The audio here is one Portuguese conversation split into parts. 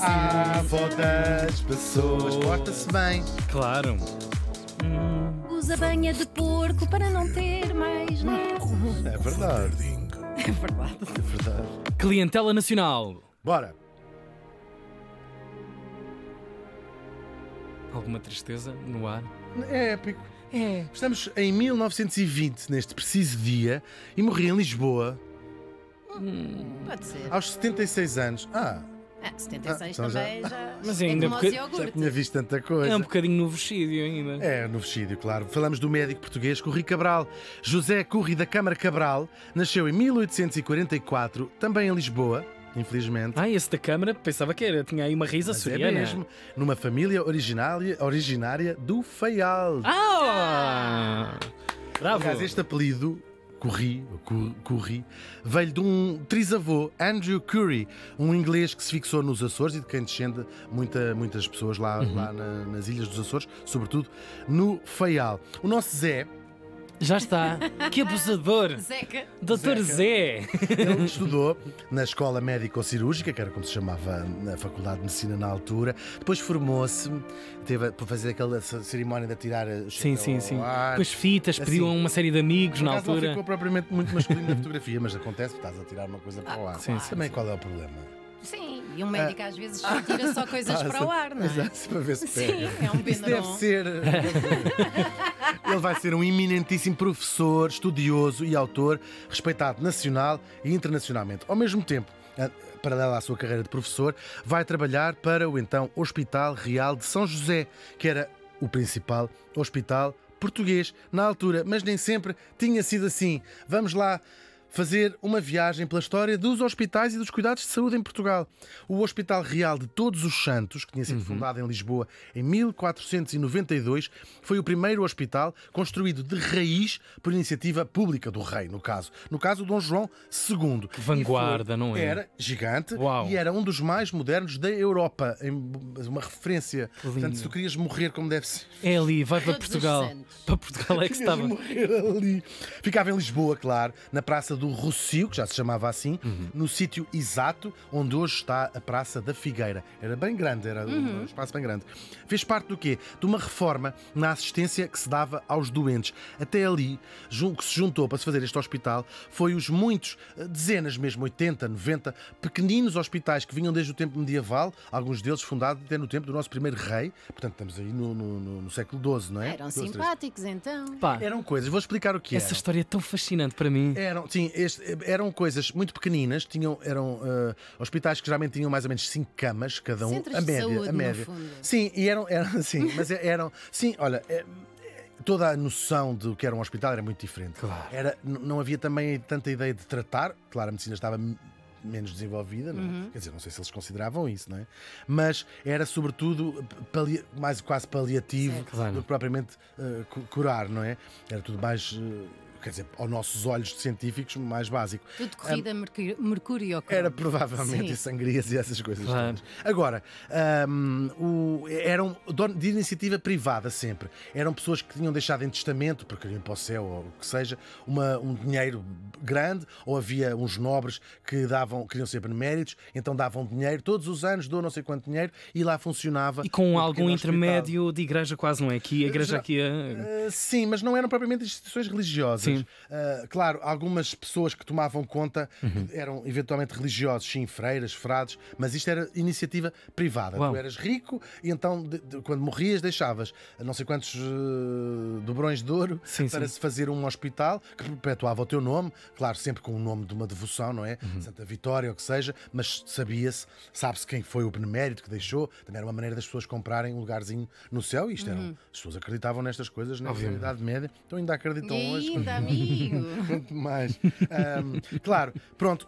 A avó das pessoas porta-se bem. Claro. Usa banha de porco para não ter mais nada. É verdade. É verdade. É verdade. Clientela nacional. Bora. Alguma tristeza no ar? É épico. É. Estamos em 1920, neste preciso dia, e morri em Lisboa Pode ser. aos 76 anos. 76 então também já. Mas é ainda como porque- aos Já iogurtes. tinha visto tanta É coisa. um bocadinho no vestido ainda. É, no vestido, claro. Falamos do médico português Curri Cabral. José Curri da Câmara Cabral nasceu em 1844, também em Lisboa, infelizmente. Esse da câmara, pensava que era. Tinha aí uma risa Mas é soriana. mesmo, numa família originária do Faial. Bravo! Aliás, este apelido, Curri, veio de um trisavô, Andrew Curry, um inglês que se fixou nos Açores e de quem descende muitas pessoas lá nas ilhas dos Açores, sobretudo no Faial. O nosso Zé, Já está. Que abusador! Zeca. Doutor Zé! ele estudou na Escola Médico-Cirúrgica, que era como se chamava na Faculdade de Medicina na altura. Depois formou-se, teve para fazer aquela cerimónia de atirar o Sim, chapéu sim. ao ar. Depois fitas, Assim. pediu a uma série de amigos Por na acaso não altura. ficou propriamente muito masculino na fotografia, mas acontece, estás a tirar uma coisa para o ar. sim, sim, Também qual é o problema? Sim, e um médico às vezes tira só coisas para o ar, não é? Exato, para ver se Sim, pega. é um Isso deve penderão. ser. Ele vai ser um eminentíssimo professor, estudioso e autor, respeitado nacional e internacionalmente. Ao mesmo tempo, paralelo à sua carreira de professor, vai trabalhar para o então Hospital Real de São José, que era o principal hospital português na altura, mas nem sempre tinha sido assim. Vamos lá fazer uma viagem pela história dos hospitais e dos cuidados de saúde em Portugal. O Hospital Real de Todos os Santos, que tinha sido fundado em Lisboa em 1492, foi o primeiro hospital construído de raiz por iniciativa pública do rei, no caso. No caso, Dom João II. Que vanguarda, não é? Era gigante. Uau. E era um dos mais modernos da Europa. Uma referência. Portanto, lindo. se tu querias morrer como deve ser, É ali, vai para Todos os Portugal. santos. Para Portugal é que se tinhas de estava. morrer ali. Ficava em Lisboa, claro, na Praça do Rossio, que já se chamava assim, no sítio exato onde hoje está a Praça da Figueira. Era bem grande, era um espaço bem grande. Fez parte do quê? De uma reforma na assistência que se dava aos doentes. Até ali, que se juntou para se fazer este hospital, foi os muitos, dezenas mesmo, 80, 90, pequeninos hospitais que vinham desde o tempo medieval, alguns deles fundados até no tempo do nosso primeiro rei. Portanto, estamos aí no século XII, não é? Eram 12, 13. simpáticos então. Pá, Eram coisas, vou explicar o que essa eram. história é tão fascinante para mim. Eram coisas muito pequeninas, eram hospitais que geralmente tinham mais ou menos 5 camas, cada um, Centros a de média. saúde, a no média. fundo. Sim, e eram sim, mas eram. Sim, olha. Toda a noção do que era um hospital era muito diferente. Claro. Não havia também tanta ideia de tratar, claro, a medicina estava menos desenvolvida, não é? Quer dizer, não sei se eles consideravam isso, não é? Mas era sobretudo mais quase paliativo Certo. Claro. do que propriamente curar, não é? Era tudo mais, quer dizer, aos nossos olhos científicos, mais básico. Tudo corrida mercúrio ou Era provavelmente Sim. e sangrias e essas coisas. Claro. todas. Agora, eram de iniciativa privada sempre. Eram pessoas que tinham deixado em testamento, porque queriam para o céu ou o que seja, um dinheiro grande, ou havia uns nobres que queriam ser beneméritos, então davam dinheiro, todos os anos dou não sei quanto dinheiro, e lá funcionava. E com um algum pequeno hospital. intermédio de igreja quase, não é? Aqui, a igreja aqui é... Sim, mas não eram propriamente instituições religiosas. Sim. Claro, algumas pessoas que tomavam conta eram eventualmente religiosos, sim, freiras, frades, mas isto era iniciativa privada. Uau. Tu eras rico e então, quando morrias, deixavas não sei quantos dobrões de ouro Sim, para sim. se fazer um hospital que perpetuava o teu nome, claro, sempre com o nome de uma devoção, não é? Santa Vitória, ou o que seja, mas sabe-se quem foi o benemérito que deixou, também era uma maneira das pessoas comprarem um lugarzinho no céu, e isto as pessoas acreditavam nestas coisas na Idade Média, então ainda acreditam E hoje. ainda, amigo. Quanto mais. Claro, pronto.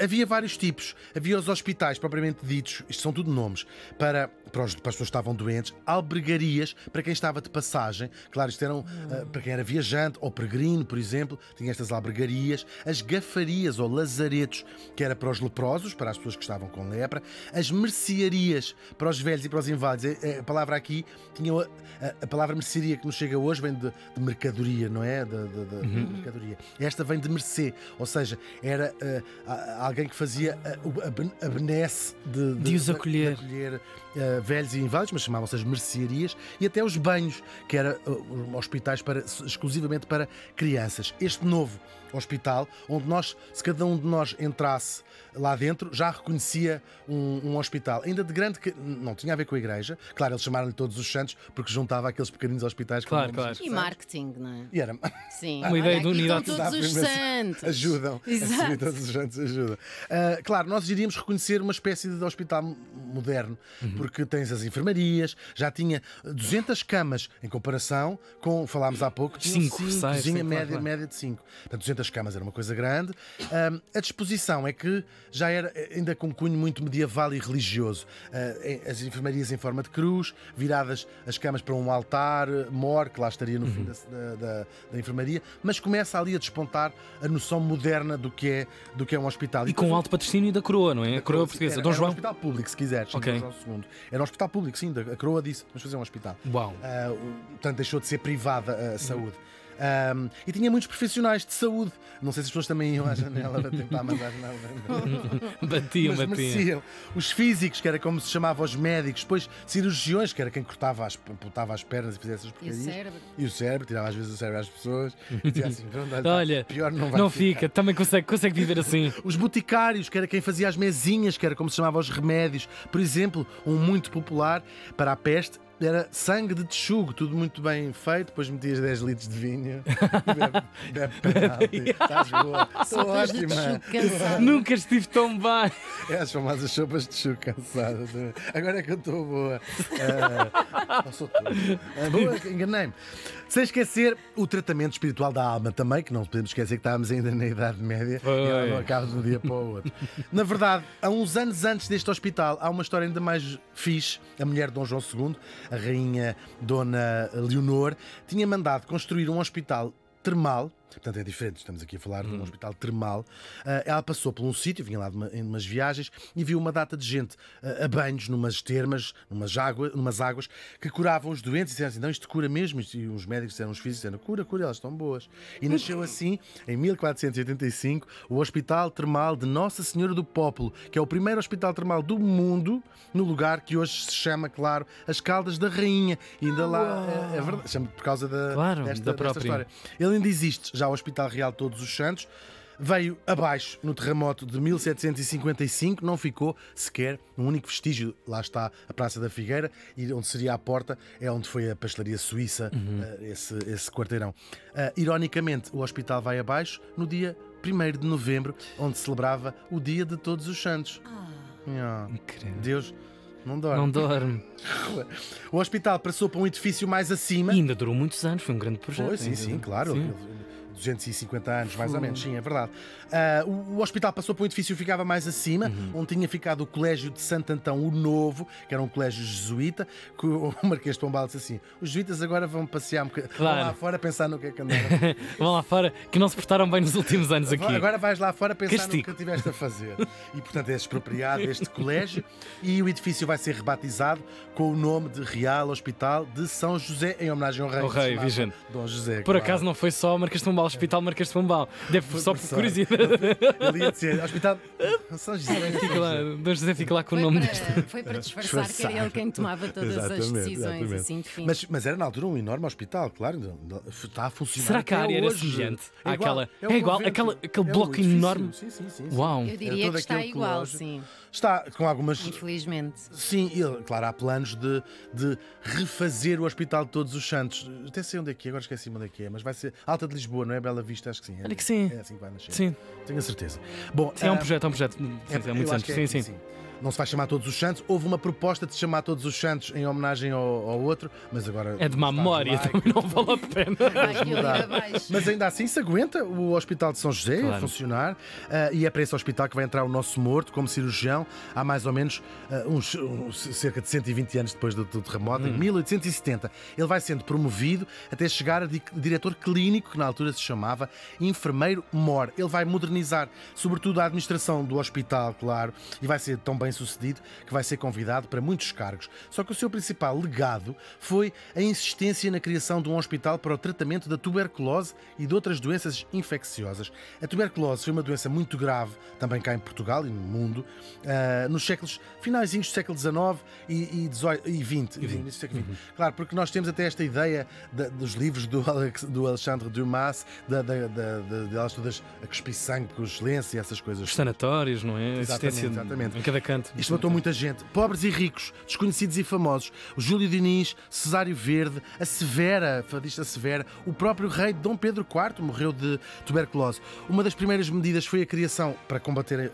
Havia vários tipos. Havia os hospitais propriamente ditos, isto são tudo nomes, para para as pessoas que estavam doentes, albergarias para quem estava de passagem. Claro, isto eram para quem era viajante ou peregrino, por exemplo, tinha estas albergarias. As gafarias ou lazaretos, que era para os leprosos, para as pessoas que estavam com lepra. As mercearias para os velhos e para os inválidos. A palavra aqui tinha a palavra mercearia que nos chega hoje vem de mercadoria, não é? De mercadoria. Esta vem de mercê, ou seja, era alguém que fazia a benesse de os acolher. Velhos e inválidos, mas chamavam-se as mercearias, e até os banhos, que eram hospitais exclusivamente para crianças. Este novo hospital, onde se cada um de nós entrasse lá dentro, já reconhecia um hospital, ainda de grande, que não tinha a ver com a igreja. Claro, eles chamaram-lhe Todos os Santos, porque juntava aqueles pequeninos hospitais. Claro. E marketing, não é? E era... Sim. Uma ideia de Aqui unidade. estão todos os santos. Ajudam. Exato. Todos os santos ajudam. Claro, nós iríamos reconhecer uma espécie de hospital moderno, porque tens as enfermarias, já tinha 200 camas em comparação com, falámos há pouco, tinha 5, cozinha claro. média de 5. Portanto, 200 camas era uma coisa grande. A disposição é que já era ainda com um cunho muito medieval e religioso. As enfermarias em forma de cruz, viradas as camas para um altar mor, que lá estaria no fim da enfermaria, mas começa ali a despontar a noção moderna do que é um hospital. E com o alto patrocínio da coroa, não é? A coroa portuguesa. Dom Era João. um hospital público, se quiseres. Ok. Dom João II. Era um hospital público, sim. A coroa disse, vamos fazer um hospital. Uau. Portanto, deixou de ser privada a saúde. E tinha muitos profissionais de saúde. Não sei se as pessoas também iam à janela para tentar mandar nada. Batiam. Mereciam. Os físicos, que era como se chamava os médicos. Depois cirurgiões, que era quem amputava as pernas e fizia essas E o porcarias. cérebro. E o cérebro, tirava às vezes o cérebro às pessoas. E dizia assim, pronto, Olha, pior não vai não ficar. fica. Também consegue viver assim. Os boticários, que era quem fazia as mesinhas, que era como se chamava os remédios. Por exemplo, um muito popular para a peste era sangue de texugo, tudo muito bem feito. Depois metias 10 litros de vinho. Bebe penalti. Estás boa. Estou Sopas de ótima. texugo cansado. Nunca estive tão bem. É as famosas sopas de texugo cansadas. Agora é que eu estou boa. Não sou tudo. Boa, enganei-me. Sem esquecer o tratamento espiritual da alma também, que não podemos esquecer que estávamos ainda na Idade Média. Foi. E ela não acaba de um dia para o outro. Na verdade, há uns anos antes deste hospital, há uma história ainda mais fixe. A mulher de Dom João II, a rainha Dona Leonor, tinha mandado construir um hospital termal. Portanto, é diferente, estamos aqui a falar de um hospital termal. Ela passou por um sítio, vinha lá em umas viagens e viu uma data de gente a banhos numas termas, numas águas que curavam os doentes e disseram assim, não, isto cura mesmo. E os médicos disseram, os físicos disseram, cura, elas estão boas. E nasceu assim, em 1485, o Hospital Termal de Nossa Senhora do Popolo, que é o primeiro hospital termal do mundo, no lugar que hoje se chama, claro, as Caldas da Rainha. E ainda lá, é verdade, chama por causa desta própria história. Ele ainda existe, já o Hospital Real de Todos os Santos. Veio abaixo no terremoto de 1755, não ficou sequer um único vestígio. Lá está a Praça da Figueira, e onde seria a porta é onde foi a pastelaria suíça, esse quarteirão. Ironicamente, o hospital vai abaixo no dia 1º de novembro, onde celebrava o Dia de Todos os Santos. Incrível. Deus não dorme. Não dorme. O hospital passou para um edifício mais acima. E ainda durou muitos anos, foi um grande projeto. Foi, sim, claro. Sim. 250 anos, mais ou menos, sim, é verdade. O hospital passou para um edifício que ficava mais acima, onde tinha ficado o Colégio de Santo Antão o Novo, que era um colégio jesuíta, que o Marquês de Pombal disse assim, os jesuítas agora vão passear um bocadinho, Claro. vão lá fora pensar no que é que andaram. Vão lá fora, que não se portaram bem nos últimos anos aqui. Agora vais lá fora pensar Castigo. no que tiveste a fazer. E, portanto, é expropriado este colégio e o edifício vai ser rebatizado com o nome de Real Hospital de São José, em homenagem ao rei. O que se rei, chamava vigente. Dom José. Por claro. acaso não foi só Marquês de Pombal, Hospital Marquês de Pombal. Deve só por sorte. curiosidade. Ele ia dizer, Hospital São José. Fica lá, Dom José fica lá com o nome deste. Foi para disfarçar que era ele quem tomava todas as Exatamente, decisões exatamente. assim de fim. Mas era na altura um enorme hospital, claro, está a funcionar. Será que a até área era hoje. semelhante É àquela? igual, É igual, convento. aquele É bloco o edifício. enorme. Sim. Uau! Eu Era diria todo que está aquele igual, colégio. sim. Está com algumas. Infelizmente. Sim, claro, há planos de refazer o Hospital de Todos os Santos. Até sei onde é que é, agora esqueci-me onde é que é, mas vai ser Alta de Lisboa, não é? Bela Vista, acho que sim. Olha que sim. É assim que vai nascer. Sim, Tenho a certeza. Bom, sim, é um projeto. Sim, há eu muitos acho anos. que é Sim, aqui, sim. não se vai chamar Todos os Santos. Houve uma proposta de chamar Todos os Santos em homenagem ao outro, mas agora... É de má memória, também não vale a pena. Vai aquilo ir abaixo. Mas ainda assim se aguenta o Hospital de São José a Claro. funcionar, e é para esse hospital que vai entrar o nosso morto como cirurgião há mais ou menos cerca de 120 anos depois do terremoto, em 1870. Ele vai sendo promovido até chegar a diretor clínico, que na altura se chamava enfermeiro-mor. Ele vai modernizar, sobretudo, a administração do hospital, claro, e vai ser tão bem sucedido que vai ser convidado para muitos cargos. Só que o seu principal legado foi a insistência na criação de um hospital para o tratamento da tuberculose e de outras doenças infecciosas. A tuberculose foi uma doença muito grave, também cá em Portugal e no mundo, nos séculos finaizinhos do século XIX e XX. Início do século XX. Claro, porque nós temos até esta ideia dos livros do Alexandre Dumas, de elas todas a cuspir sangue com excelência e essas coisas. Os sanatórios, não é? A Exatamente, existência exatamente. em cada canto. Isto matou muita gente, pobres e ricos, desconhecidos e famosos. O Júlio Diniz, Cesário Verde, a Severa, fadista Severa, o próprio rei Dom Pedro IV morreu de tuberculose. Uma das primeiras medidas foi a criação, para combater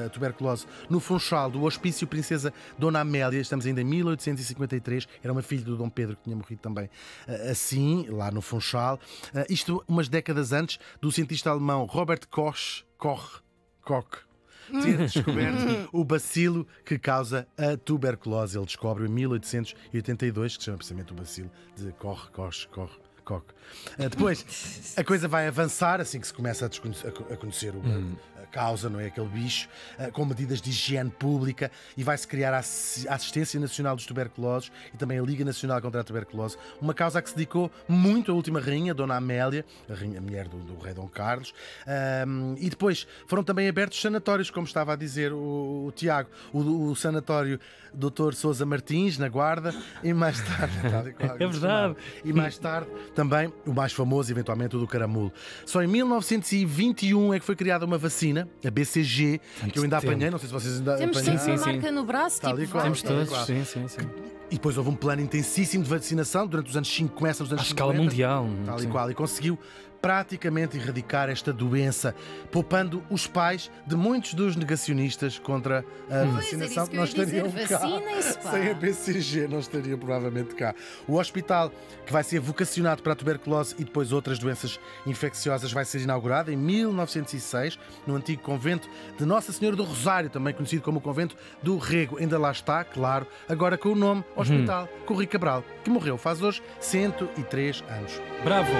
a tuberculose, no Funchal, do Hospício Princesa Dona Amélia. Estamos ainda em 1853. Era uma filha do Dom Pedro que tinha morrido também assim, lá no Funchal. Isto umas décadas antes do cientista alemão Robert Koch ter descoberto o bacilo que causa a tuberculose. Ele descobre em 1882, que se chama precisamente o bacilo de Koch. Depois, a coisa vai avançar assim que se começa a conhecer a causa, não é? Aquele bicho, com medidas de higiene pública, e vai-se criar a Assistência Nacional dos Tuberculosos e também a Liga Nacional contra a Tuberculose, uma causa a que se dedicou muito a última rainha, Dona Amélia, a mulher do rei Dom Carlos. E depois foram também abertos sanatórios, como estava a dizer o Tiago, o sanatório Dr. Sousa Martins, na Guarda, e mais tarde... É verdade. E mais tarde também o mais famoso, eventualmente, o do Caramulo. Só em 1921 é que foi criada uma vacina, a BCG, que eu ainda apanhei, não sei se vocês ainda Temos apanharam. sempre uma marca no braço, Tal e tipo, qual. vai. Temos todos, Claro. sim. E depois houve um plano intensíssimo de vacinação durante os anos 5, começa nos anos À escala 50, mundial. tal e Sim. qual, e conseguiu praticamente erradicar esta doença, poupando os pais de muitos dos negacionistas contra a vacinação, era isso que eu ia estariam dizer, cá. vacinem-se, pá. Sem a BCG não estariam provavelmente cá. O hospital, que vai ser vocacionado para a tuberculose e depois outras doenças infecciosas, vai ser inaugurado em 1906 no antigo convento de Nossa Senhora do Rosário, também conhecido como o convento do Rego. Ainda lá está, claro, agora com o nome Hospital Corri Cabral, que morreu faz hoje 103 anos. Bravo!